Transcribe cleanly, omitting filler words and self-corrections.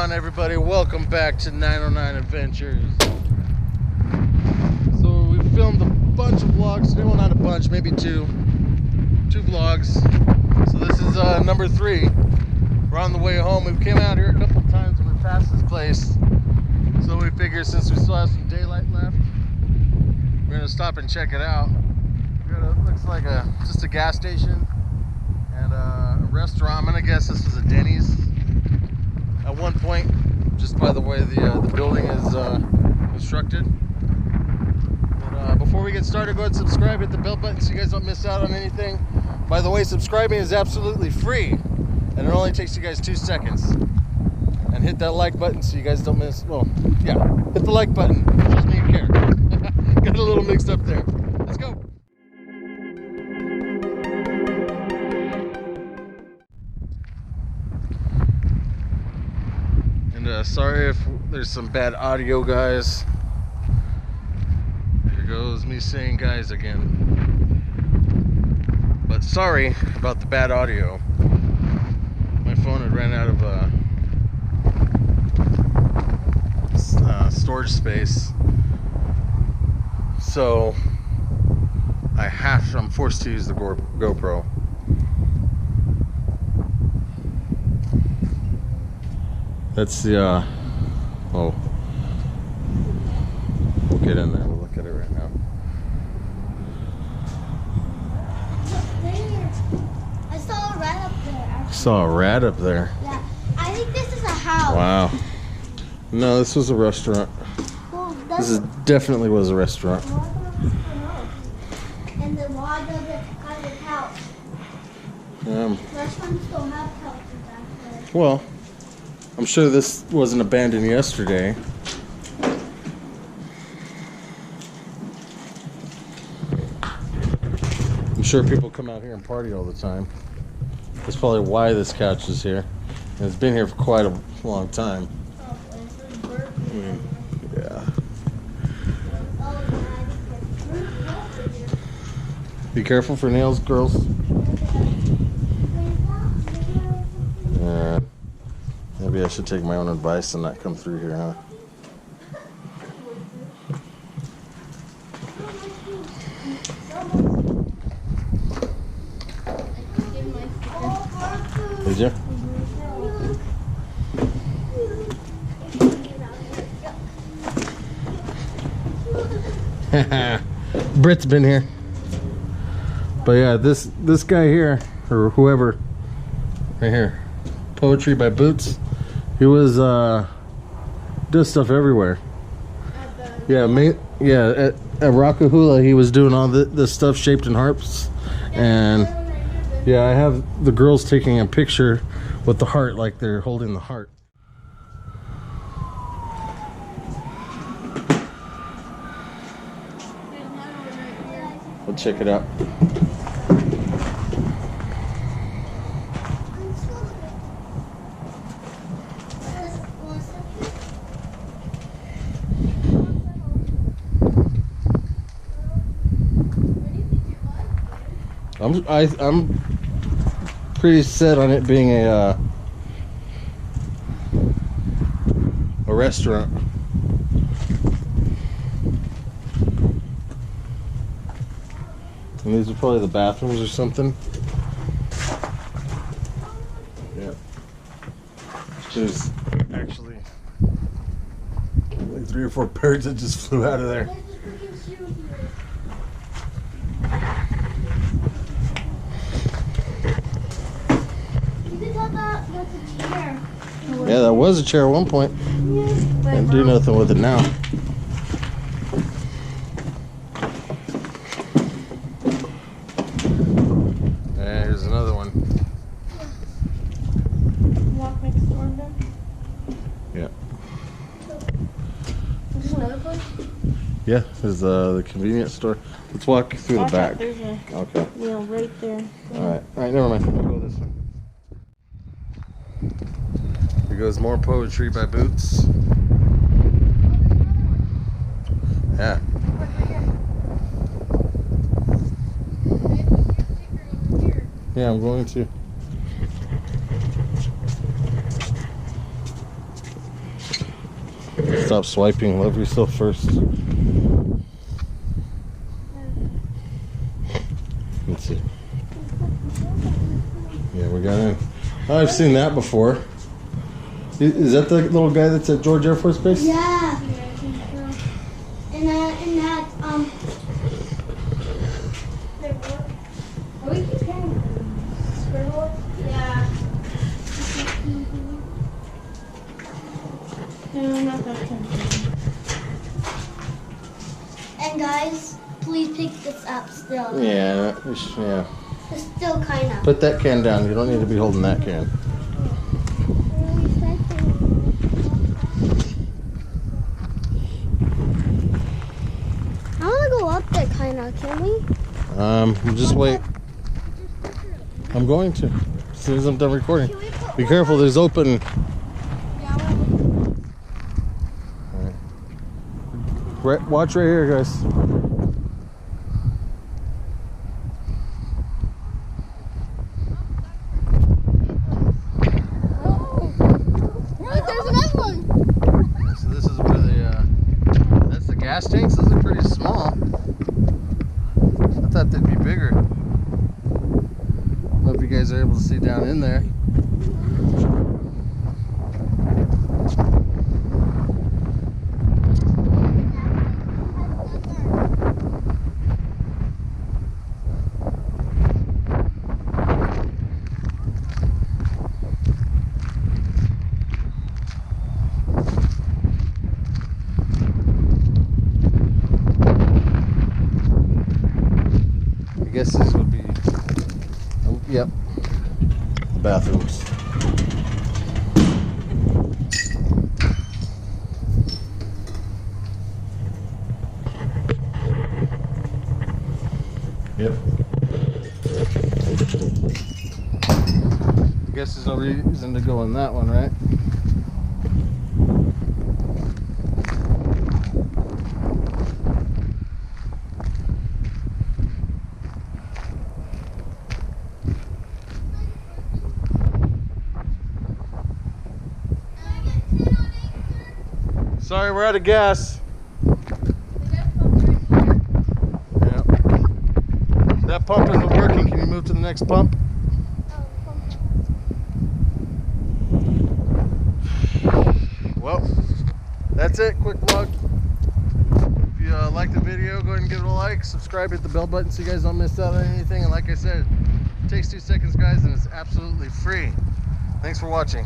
on, everybody? Welcome back to 909 Adventures. So we filmed a bunch of vlogs today. Well, not a bunch, maybe two vlogs. So this is number 3. We're on the way home. We came out here a couple times and we passed this place. So we figured since we still have some daylight left, we're gonna stop and check it out. It looks like just a gas station and a restaurant. I'm gonna guess this was a Denny's at one point, just by the way the building is constructed. But before we get started, go ahead and subscribe, hit the bell button so you guys don't miss out on anything. By the way, subscribing is absolutely free, and it only takes you guys 2 seconds. And hit that like button so you guys don't miss. Well, yeah, hit the like button. It shows me you care. Got a little mixed up there. Let's go. And sorry if there's some bad audio, guys. There goes me saying guys again. But sorry about the bad audio. My phone had ran out of storage space, so I'm forced to use the GoPro. That's the oh, we'll get in there, we'll look at it right now. I saw a rat up there. Actually. Saw a rat up there? Yeah, I think this is a house. Wow. No, this was a restaurant. Well, This definitely was a restaurant. And the log of it has a couch. Restaurants don't have couches actually. Well, I'm sure this wasn't abandoned yesterday. I'm sure people come out here and party all the time. That's probably why this couch is here. And it's been here for quite a long time. I mean, yeah. Be careful for nails, girls. Yeah. Maybe I should take my own advice and not come through here, huh? Did you? Britt's been here. But yeah, this guy here, or whoever, right here, Poetry by Boots, he was does stuff everywhere. Yeah, at Rockahula he was doing all this stuff shaped in harps. And yeah, I have the girls taking a picture with the heart, like they're holding the heart. We'll check it out. I'm pretty set on it being a restaurant. And these are probably the bathrooms or something. Yeah. There's actually like 3 or 4 birds that just flew out of there. Yeah, that was a chair at one point. Can't do nothing with it now. Yeah, here's another one. Walk next door then? Yeah. Is this another place? Yeah, there's the convenience store. Let's walk through the back. There's a Okay. wheel right there. Alright, never mind. We'll go this way. Here goes more Poetry by Boots. Yeah. Yeah, I'm going to. stop swiping. Love yourself first. Let's see. Yeah, we got in. Oh, I've seen that before. Is that the little guy that's at George Air Force Base? Yeah. I think so. And that, are we keep getting squirrels? Yeah. No, not that kind. And guys, please pick this up still. Yeah, yeah. It's still kind of. Put that can down. You don't need to be holding that can. I want to go up there, kind of. Can we? Just wait. I'm going to. As soon as I'm done recording. Be careful. There's open. Right, watch right here, guys. There's another one. So this is where that's the gas tanks. Those are pretty small. I thought they'd be bigger. I don't know if you guys are able to see down in there. I guess this would be, oh, yep, the bathrooms. Yep. I guess there's no reason to go in that one, right? Sorry, we're out of gas. Yeah. That pump isn't working. Can you move to the next pump? Well, that's it. Quick vlog. If you liked the video, go ahead and give it a like. Subscribe, hit the bell button so you guys don't miss out on anything. And like I said, it takes 2 seconds, guys, and it's absolutely free. Thanks for watching.